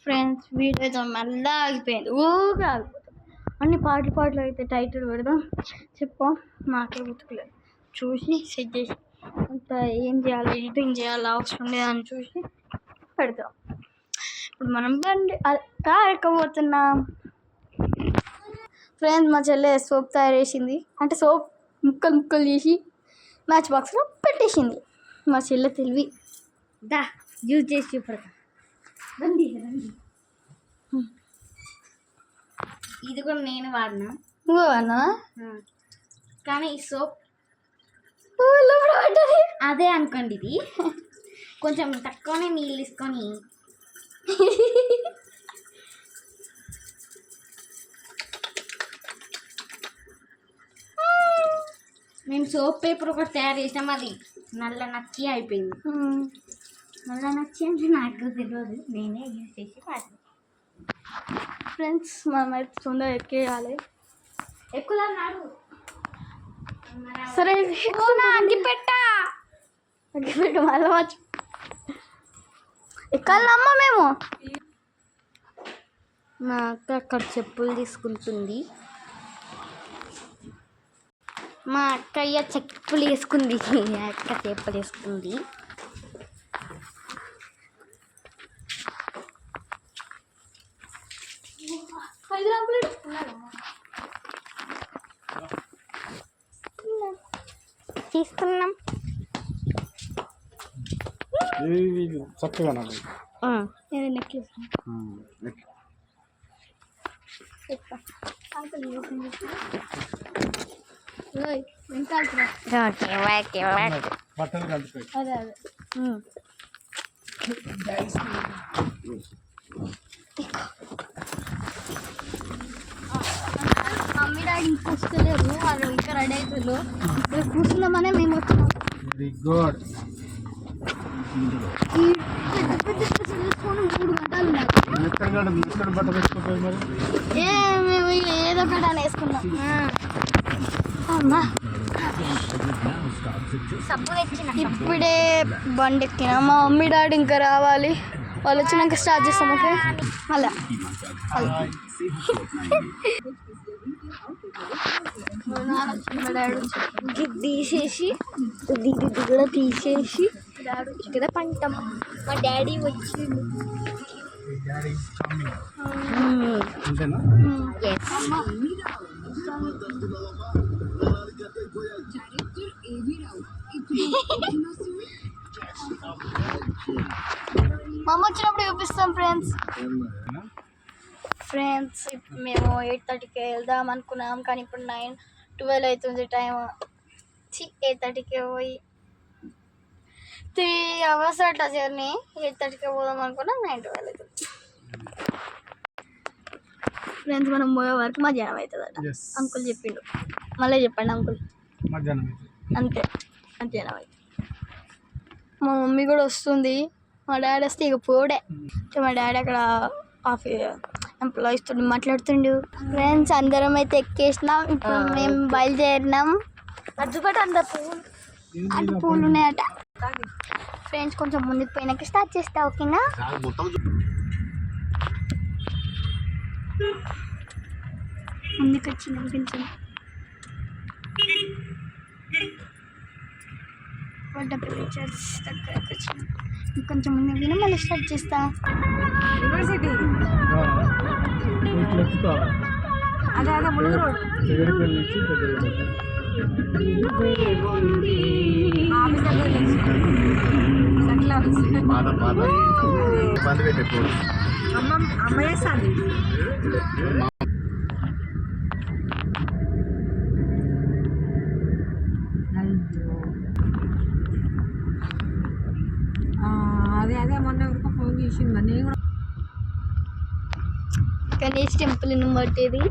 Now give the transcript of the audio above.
Friends video అయితే మళ్ళీ ఆగిపోయింది. ఊగా ఆగిపోతుంది. అన్ని పాటలు అయితే టైటిల్ పెడదాం. చెప్పాం నాకే గుర్తుకులేదు. చూసి సెట్ చేసి అంత ఏం చేయాలి, ఎడిటింగ్ చేయాలి, అవసరం లేదని చూసి పెడతాం. ఇప్పుడు మనం కార్ ఎక్కబోతున్నాం. ఫ్రెండ్స్ మా చెల్లె సోప్ తయారు చేసింది. అంటే సోప్ ముక్కలు చేసి మ్యాచ్ బాక్స్లో పెట్టేసింది. మా చెల్లె తెలివి దా యూజ్ చేసి చూపడతా. రండి ఇది కూడా నేను వాడినా. నువ్వు వాడినా? కానీ ఈ సోప్ అదే అనుకోండి. ఇది కొంచెం తక్కువనే నీళ్ళు తీసుకొని మేము సోప్ పేపర్ ఒకటి తయారు చేసాం. అది నల్ల నచ్చి అయిపోయింది. నల్ల నచ్చి అంటే నాకు తెలియదు, నేనే యూజ్ చేసి వాడినా. ఫ్రెండ్స్ మనమైతే తొందరగా ఎక్కేయాలి. ఎక్కుదన్నాడు. సరే అగ్గిపెట్ట మళ్ళీ వచ్చి ఎక్కాలమ్మా మేము. మా అక్క అక్కడ చెప్పులు తీసుకుంటుంది. మా అక్కయ్య చెప్పులు వేసుకుంది. మా అక్క చెప్పులు వేసుకుంది. తీసుకున్నాం చక్కగా బట్టలు కలిపి అదే మమ్మీ డాడీ ఇంకొస్తలేరు. వాళ్ళు ఇంకా రెడీ అవుతారు. ఇక్కడ కూర్చున్నామనే మేము వచ్చినాం. Very good. ఈ పెద్ద పెద్ద డ్రెస్సులు వేసుకొని 3 గంటలు బట్ట వేసుకోపోయి మరి మేము ఏదో ఒకటి అని వేసుకున్నాం. అమ్మా సబ్బు తెచ్చిన. ఇప్పుడే బండి ఎక్కినా. మా మమ్మీ డాడీ ఇంకా రావాలి. వాళ్ళు వచ్చినాక స్టార్ట్ చేస్తాం. ఓకే అలా తీసేసి దీది కూడా తీసేసి డాడీ వచ్చి కదా పంటాం. మా డాడీ వచ్చి మా అమ్మ వచ్చినప్పుడు చూపిస్తాం. ఫ్రెండ్స్ మేము 8:30కి వెళ్దాం అనుకున్నాం. కానీ ఇప్పుడు 9:12 అవుతుంది టైం. 8:30కి పోయి 3 అవర్స్ అట్లా జర్నీ. 8:30కి పోదాం అనుకున్నాం. 9:12 అవుతుంది. ఫ్రెండ్స్ మనం పోయే వరకు మధ్యాహ్నం అవుతుంది అట. అంకుల్ చెప్పిండు. మళ్ళీ చెప్పండి అంకుల్. అంతే మధ్యాహ్నం అవుతుంది. మా మమ్మీ కూడా వస్తుంది. మా డాడీ వస్తే ఇక పోడే. మా డాడీ అక్కడ ఎంప్లాయీస్ తోటి మాట్లాడుతుండు. ఫ్రెండ్స్ అందరం అయితే ఎక్కేసినాం. ఇప్పుడు మేము బయలుదేరినాం. అడ్డుపట్టు అంత పూలు ఉన్నాయట. ఫ్రెండ్స్ కొంచెం ముందుకు పోయినాక స్టార్ట్ చేస్తా. ఓకేనా? ముందుకు వచ్చినాం కొంచెం. వడ్డపల్లి చర్చ్ దగ్గరకు వచ్చినాం. ఇంకొంచెం ముందు విని మళ్ళీ స్టార్ట్ చేస్తా. అదే ములుగు రోడ్ అమ్మేస్తాను. అదే మొన్న ఫోన్ చేసింది. నేను కూడా గణేష్ టెంపుల్ బట్టేది.